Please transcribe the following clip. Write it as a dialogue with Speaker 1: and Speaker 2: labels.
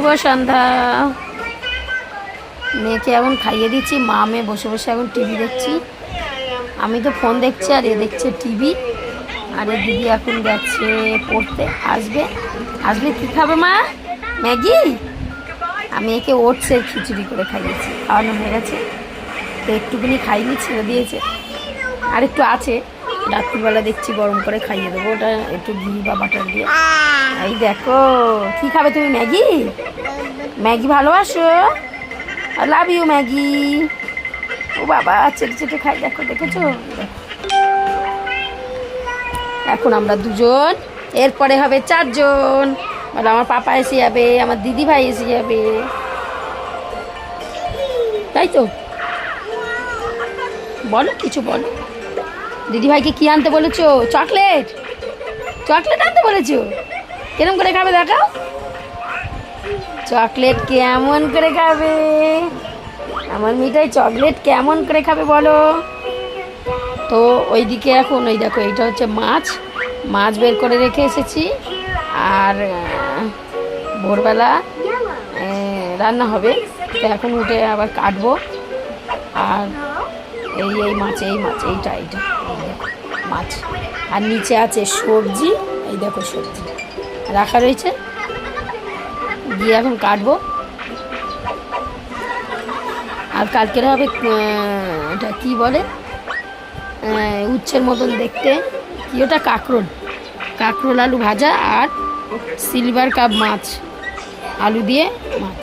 Speaker 1: শুভ সন্ধ্যা। মেয়েকে এখন খাইয়ে দিচ্ছি, মা মেয়ে বসে বসে এখন টিভি দেখছি। আমি তো ফোন দেখছি আর এ দেখছে টিভি। আর এর দিদি এখন গেছে পড়তে, আসবে। আসবে কী খাবে মা? ম্যাগি? আমি একে ওটসের খিচুড়ি করে খাইয়েছি, খাওয়ানো হয়ে গেছে। তো একটুখানি খাইনি, ছেড়ে দিয়েছে, আর একটু আছে, রাত্রিবেলা দেখছি গরম করে খাইয়ে দেবো, ওটা একটু ঘি বা বাটার দিয়ে। এই দেখো কি খাবে তুমি? ম্যাগি? ম্যাগি ভালোবাসো? Love you Maggi. ও বাবা চেটে চেটে খাই, দেখো, দেখেছো? এখন আমরা দুজন, এরপরে হবে চারজন। বলো আমার পাপা এসে যাবে, আমার দিদি ভাই এসে যাবে, তাই তো? বলো কিছু বলো। দিদিভাইকে কি আনতে বলেছো? চকলেট? চকলেট আনতে বলেছো? কেমন করে খাবে দেখাও? চকলেট কেমন করে খাবে? আমার মিঠাই চকলেট কেমন করে খাবে বলো তো? ওইদিকে এখন ওই দেখো, এইটা হচ্ছে মাছ, মাছ বের করে রেখে এসেছি। আর ভোরবেলা রান্না হবে, তো এখন উঠে আবার কাটবো। আর এই মাছ, এইটা মাছ। আর নিচে আছে সবজি, এই দেখো সবজি রাখা রয়েছে, গিয়ে এখন কাটবো। আর কালকের হবে এটা কি বলে, উচ্ছের মতন দেখতে, কি ওটা, কাঁকরোল আলু ভাজা, আর সিলভার কাপ মাছ, আলু দিয়ে মাছ।